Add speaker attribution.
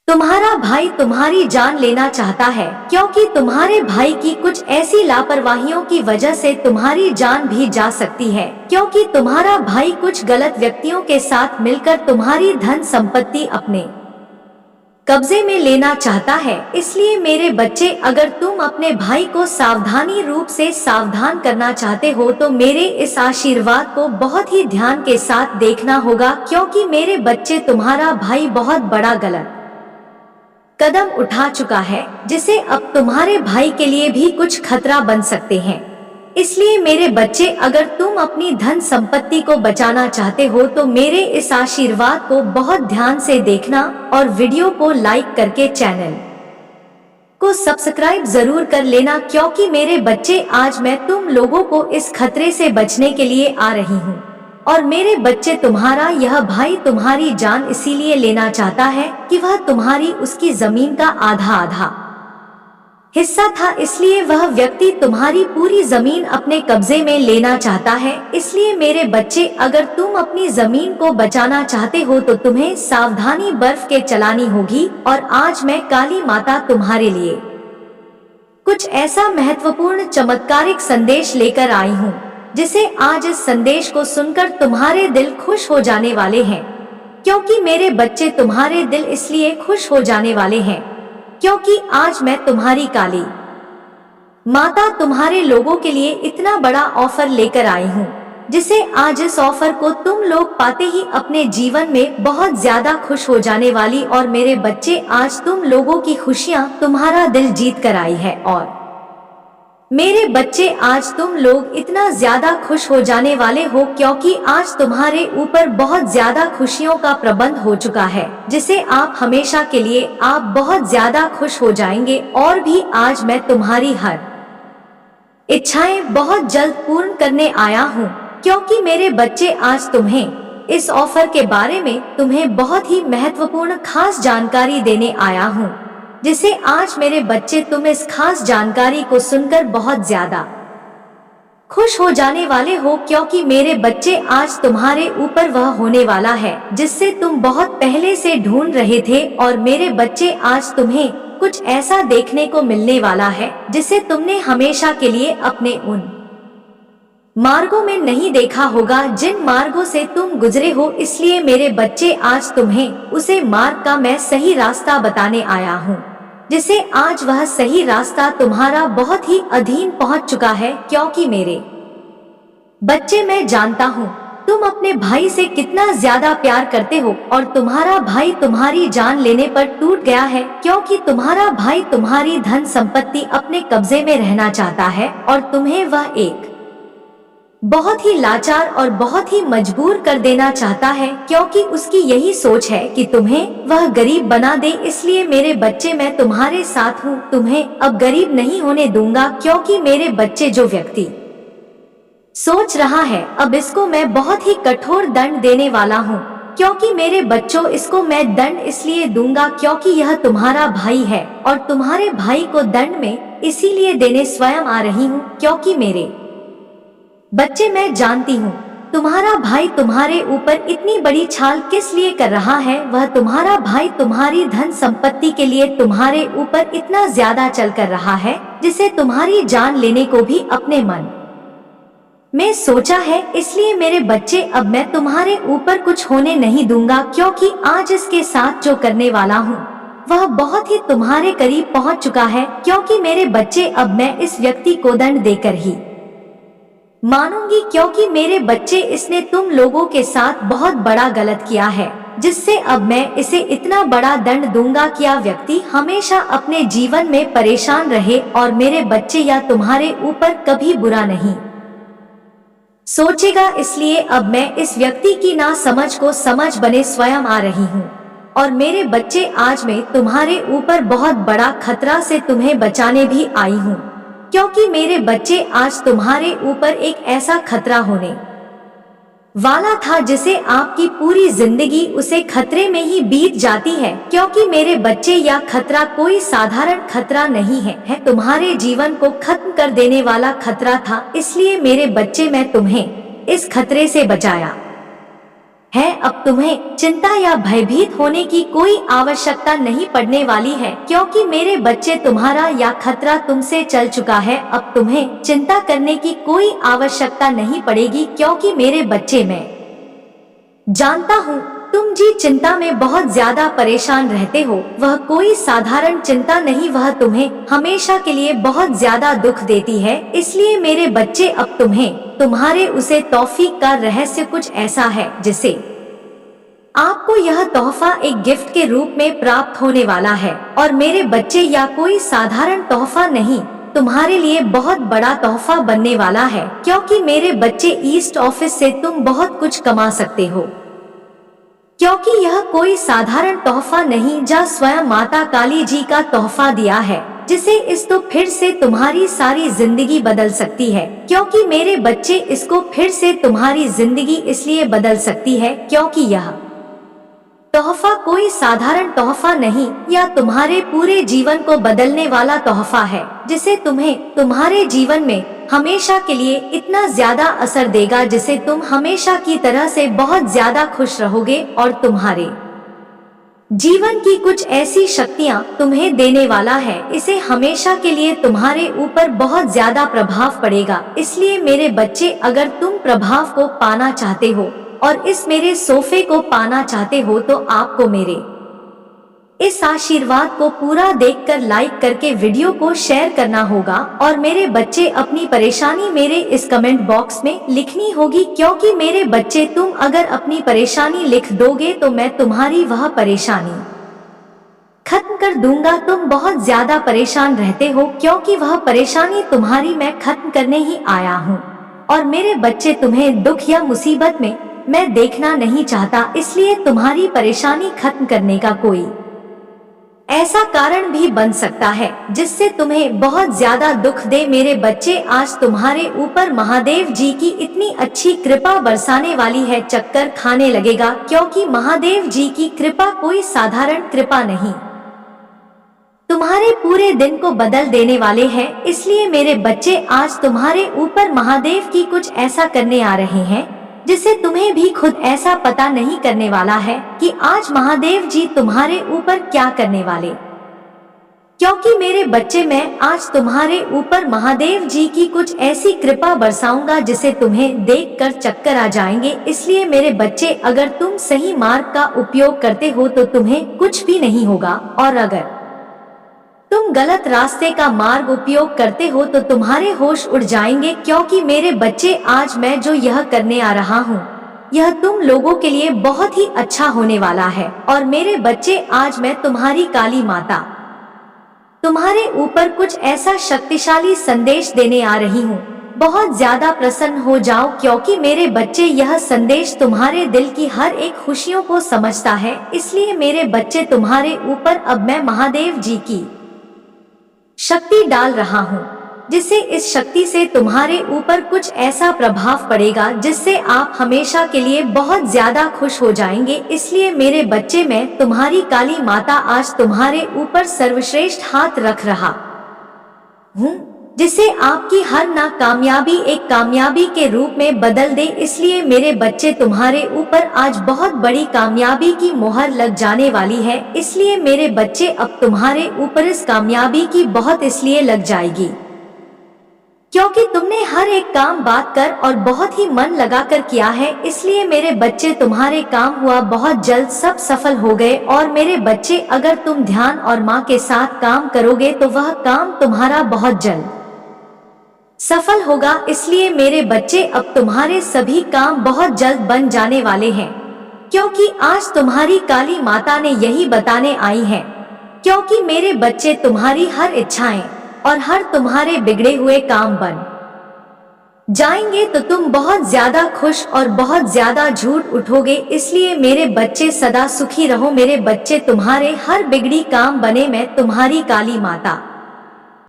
Speaker 1: तुम्हारा भाई तुम्हारी जान लेना चाहता है क्योंकि तुम्हारे भाई की कुछ ऐसी लापरवाहियों की वजह से तुम्हारी जान भी जा सकती है, क्योंकि तुम्हारा भाई कुछ गलत व्यक्तियों के साथ मिलकर तुम्हारी धन संपत्ति अपने कब्जे में लेना चाहता है। इसलिए मेरे बच्चे, अगर तुम अपने भाई को सावधानी रूप से सावधान करना चाहते हो तो मेरे इस आशीर्वाद को बहुत ही ध्यान के साथ देखना होगा, क्योंकि मेरे बच्चे तुम्हारा भाई बहुत बड़ा गलत कदम उठा चुका है, जिसे अब तुम्हारे भाई के लिए भी कुछ खतरा बन सकते हैं। इसलिए मेरे बच्चे, अगर तुम अपनी धन संपत्ति को बचाना चाहते हो तो मेरे इस आशीर्वाद को बहुत ध्यान से देखना और वीडियो को लाइक करके चैनल को सब्सक्राइब जरूर कर लेना, क्योंकि मेरे बच्चे आज मैं तुम लोगों को इस खतरे से बचने के लिए आ रही हूँ। और मेरे बच्चे, तुम्हारा यह भाई तुम्हारी जान इसीलिए लेना चाहता है कि वह तुम्हारी उसकी जमीन का आधा आधा हिस्सा था, इसलिए वह व्यक्ति तुम्हारी पूरी जमीन अपने कब्जे में लेना चाहता है। इसलिए मेरे बच्चे, अगर तुम अपनी जमीन को बचाना चाहते हो तो तुम्हें सावधानी बर्फ के चलानी होगी। और आज मैं काली माता तुम्हारे लिए कुछ ऐसा महत्वपूर्ण चमत्कारिक संदेश लेकर आई हूँ, जिसे आज इस संदेश को सुनकर तुम्हारे दिल खुश हो जाने वाले हैं। क्योंकि मेरे बच्चे, तुम्हारे दिल इसलिए खुश हो जाने वाले हैं क्योंकि आज मैं तुम्हारी काली माता तुम्हारे लोगों के लिए इतना बड़ा ऑफर लेकर आई हूँ, जिसे आज इस ऑफर को तुम लोग पाते ही अपने जीवन में बहुत ज्यादा खुश हो जाने वाली। और मेरे बच्चे, आज तुम लोगों की खुशियाँ तुम्हारा दिल जीत कर आई है। और मेरे बच्चे, आज तुम लोग इतना ज्यादा खुश हो जाने वाले हो क्योंकि आज तुम्हारे ऊपर बहुत ज्यादा खुशियों का प्रबंध हो चुका है, जिसे आप हमेशा के लिए आप बहुत ज्यादा खुश हो जाएंगे। और भी आज मैं तुम्हारी हर इच्छाएं बहुत जल्द पूर्ण करने आया हूँ, क्योंकि मेरे बच्चे, आज तुम्हें इस ऑफर के बारे में तुम्हें बहुत ही महत्वपूर्ण खास जानकारी देने आया हूँ, जिसे आज मेरे बच्चे तुम इस खास जानकारी को सुनकर बहुत ज्यादा खुश हो जाने वाले हो। क्योंकि मेरे बच्चे, आज तुम्हारे ऊपर वह होने वाला है जिससे तुम बहुत पहले से ढूंढ रहे थे। और मेरे बच्चे, आज तुम्हें कुछ ऐसा देखने को मिलने वाला है जिसे तुमने हमेशा के लिए अपने उन मार्गों में नहीं देखा होगा जिन मार्गों से तुम गुजरे हो। इसलिए मेरे बच्चे, आज तुम्हें उसे मार्ग का मैं सही रास्ता बताने आया हूँ, जिसे आज वह सही रास्ता तुम्हारा बहुत ही अधीन पहुँच चुका है। क्योंकि मेरे बच्चे, मैं जानता हूँ तुम अपने भाई से कितना ज्यादा प्यार करते हो और तुम्हारा भाई तुम्हारी जान लेने पर टूट गया है, क्योंकि तुम्हारा भाई तुम्हारी धन संपत्ति अपने कब्जे में रहना चाहता है और तुम्हें वह एक बहुत ही लाचार और बहुत ही मजबूर कर देना चाहता है, क्योंकि उसकी यही सोच है कि तुम्हें वह गरीब बना दे। इसलिए मेरे बच्चे, मैं तुम्हारे साथ हूँ, तुम्हें अब गरीब नहीं होने दूंगा। क्योंकि मेरे बच्चे, जो व्यक्ति सोच रहा है अब इसको मैं बहुत ही कठोर दंड देने वाला हूँ, क्योंकि मेरे बच्चों, इसको मैं दंड इसलिए दूंगा क्योंकि यह तुम्हारा भाई है और तुम्हारे भाई को दंड में इसीलिए देने स्वयं आ रही हूँ। क्योंकि मेरे बच्चे, मैं जानती हूँ तुम्हारा भाई तुम्हारे ऊपर इतनी बड़ी छाल किस लिए कर रहा है। वह तुम्हारा भाई तुम्हारी धन संपत्ति के लिए तुम्हारे ऊपर इतना ज्यादा चल कर रहा है, जिसे तुम्हारी जान लेने को भी अपने मन में सोचा है। इसलिए मेरे बच्चे, अब मैं तुम्हारे ऊपर कुछ होने नहीं दूंगा, क्योंकि आज इसके साथ जो करने वाला हूँ वह बहुत ही तुम्हारे करीब पहुँच चुका है। क्योंकि मेरे बच्चे, अब मैं इस व्यक्ति को दंड देकर ही मानूंगी, क्योंकि मेरे बच्चे, इसने तुम लोगों के साथ बहुत बड़ा गलत किया है, जिससे अब मैं इसे इतना बड़ा दंड दूंगा कि यह व्यक्ति हमेशा अपने जीवन में परेशान रहे और मेरे बच्चे या तुम्हारे ऊपर कभी बुरा नहीं सोचेगा। इसलिए अब मैं इस व्यक्ति की ना समझ को समझ बने स्वयं आ रही हूँ। और मेरे बच्चे, आज मैं तुम्हारे ऊपर बहुत बड़ा खतरा से तुम्हें बचाने भी आई हूँ, क्योंकि मेरे बच्चे, आज तुम्हारे ऊपर एक ऐसा खतरा होने वाला था जिसे आपकी पूरी जिंदगी उसे खतरे में ही बीत जाती है। क्योंकि मेरे बच्चे, यह खतरा कोई साधारण खतरा नहीं है तुम्हारे जीवन को खत्म कर देने वाला खतरा था। इसलिए मेरे बच्चे, मैं तुम्हें इस खतरे से बचाया है। अब तुम्हें चिंता या भयभीत होने की कोई आवश्यकता नहीं पड़ने वाली है, क्योंकि मेरे बच्चे तुम्हारा या खतरा तुमसे चल चुका है। अब तुम्हें चिंता करने की कोई आवश्यकता नहीं पड़ेगी, क्योंकि मेरे बच्चे, मैं जानता हूँ तुम जी चिंता में बहुत ज्यादा परेशान रहते हो। वह कोई साधारण चिंता नहीं, वह तुम्हें हमेशा के लिए बहुत ज्यादा दुख देती है। इसलिए मेरे बच्चे, अब तुम्हें तुम्हारे उसे तौफीक का रहस्य कुछ ऐसा है जिसे आपको यह तोहफा एक गिफ्ट के रूप में प्राप्त होने वाला है। और मेरे बच्चे, या कोई साधारण तोहफा नहीं, तुम्हारे लिए बहुत बड़ा तोहफा बनने वाला है, क्योंकि मेरे बच्चे ईस्ट ऑफिस से तुम बहुत कुछ कमा सकते हो। क्योंकि यह कोई साधारण तोहफा नहीं, जा स्वयं माता काली जी का तोहफा दिया है, जिसे इस तो फिर से तुम्हारी सारी जिंदगी बदल सकती है। क्योंकि मेरे बच्चे, इसको फिर से तुम्हारी जिंदगी इसलिए बदल सकती है क्योंकि यह तोहफा कोई साधारण तोहफा नहीं, या तुम्हारे पूरे जीवन को बदलने वाला तोहफा है, जिसे तुम्हें तुम्हारे जीवन में हमेशा के लिए इतना ज्यादा असर देगा, जिसे तुम हमेशा की तरह से बहुत ज्यादा खुश रहोगे। और तुम्हारे जीवन की कुछ ऐसी शक्तियाँ तुम्हें देने वाला है, इसे हमेशा के लिए तुम्हारे ऊपर बहुत ज्यादा प्रभाव पड़ेगा। इसलिए मेरे बच्चे, अगर तुम प्रभाव को पाना चाहते हो और इस मेरे सोफे को पाना चाहते हो, तो आपको मेरे इस आशीर्वाद को पूरा देखकर लाइक करके वीडियो को शेयर करना होगा। और मेरे बच्चे, अपनी परेशानी मेरे इस कमेंट बॉक्स में लिखनी होगी, क्योंकि मेरे बच्चे, तुम अगर अपनी परेशानी लिख दोगे तो मैं तुम्हारी वह परेशानी खत्म कर दूंगा। तुम बहुत ज्यादा परेशान रहते हो, क्योंकि वह परेशानी तुम्हारी मैं खत्म करने ही आया हूँ। और मेरे बच्चे, तुम्हें दुख या मुसीबत में मैं देखना नहीं चाहता, इसलिए तुम्हारी परेशानी खत्म करने का कोई ऐसा कारण भी बन सकता है जिससे तुम्हें बहुत ज्यादा दुख दे। मेरे बच्चे, आज तुम्हारे ऊपर महादेव जी की इतनी अच्छी कृपा बरसाने वाली है, चक्कर खाने लगेगा, क्योंकि महादेव जी की कृपा कोई साधारण कृपा नहीं, तुम्हारे पूरे दिन को बदल देने वाले हैं। इसलिए मेरे बच्चे, आज तुम्हारे ऊपर महादेव की कुछ ऐसा करने आ रहे हैं जिसे तुम्हें भी खुद ऐसा पता नहीं करने वाला है कि आज महादेव जी तुम्हारे ऊपर क्या करने वाले। क्योंकि मेरे बच्चे, मैं आज तुम्हारे ऊपर महादेव जी की कुछ ऐसी कृपा बरसाऊंगा जिसे तुम्हें देखकर चक्कर आ जाएंगे। इसलिए मेरे बच्चे, अगर तुम सही मार्ग का उपयोग करते हो तो तुम्हें कुछ भी नहीं होगा, और अगर तुम गलत रास्ते का मार्ग उपयोग करते हो तो तुम्हारे होश उड़ जाएंगे। क्योंकि मेरे बच्चे, आज मैं जो यह करने आ रहा हूँ, यह तुम लोगों के लिए बहुत ही अच्छा होने वाला है। और मेरे बच्चे, आज मैं तुम्हारी काली माता तुम्हारे ऊपर कुछ ऐसा शक्तिशाली संदेश देने आ रही हूँ। बहुत ज्यादा प्रसन्न हो जाओ, क्योंकि मेरे बच्चे, यह संदेश तुम्हारे दिल की हर एक खुशियों को समझता है। इसलिए मेरे बच्चे, तुम्हारे ऊपर अब मैं महादेव जी की शक्ति डाल रहा हूँ, जिससे इस शक्ति से तुम्हारे ऊपर कुछ ऐसा प्रभाव पड़ेगा जिससे आप हमेशा के लिए बहुत ज्यादा खुश हो जाएंगे। इसलिए मेरे बच्चे, मैं तुम्हारी काली माता आज तुम्हारे ऊपर सर्वश्रेष्ठ हाथ रख रहा हूँ, जिसे आपकी हर नाकामयाबी एक कामयाबी के रूप में बदल दे। इसलिए मेरे बच्चे, तुम्हारे ऊपर आज बहुत बड़ी कामयाबी की मोहर लग जाने वाली है। इसलिए मेरे बच्चे, अब तुम्हारे ऊपर इस कामयाबी की बहुत इसलिए लग जाएगी क्योंकि तुमने हर एक काम बात कर और बहुत ही मन लगाकर किया है। इसलिए मेरे बच्चे, तुम्हारे काम हुआ बहुत जल्द, सब सफल हो गए। और मेरे बच्चे, अगर तुम ध्यान और माँ के साथ काम करोगे तो वह काम तुम्हारा बहुत जल्द सफल होगा। इसलिए मेरे बच्चे, अब तुम्हारे सभी काम बहुत जल्द बन जाने वाले हैं, क्योंकि आज तुम्हारी काली माता ने यही बताने आई है। क्योंकि मेरे बच्चे, तुम्हारी हर इच्छाएं और हर तुम्हारे बिगड़े हुए काम बन जाएंगे, तो तुम बहुत ज्यादा खुश और बहुत ज्यादा झूठ उठोगे। इसलिए मेरे बच्चे, सदा सुखी रहो। मेरे बच्चे, तुम्हारे हर बिगड़ी काम बने, मैं तुम्हारी काली माता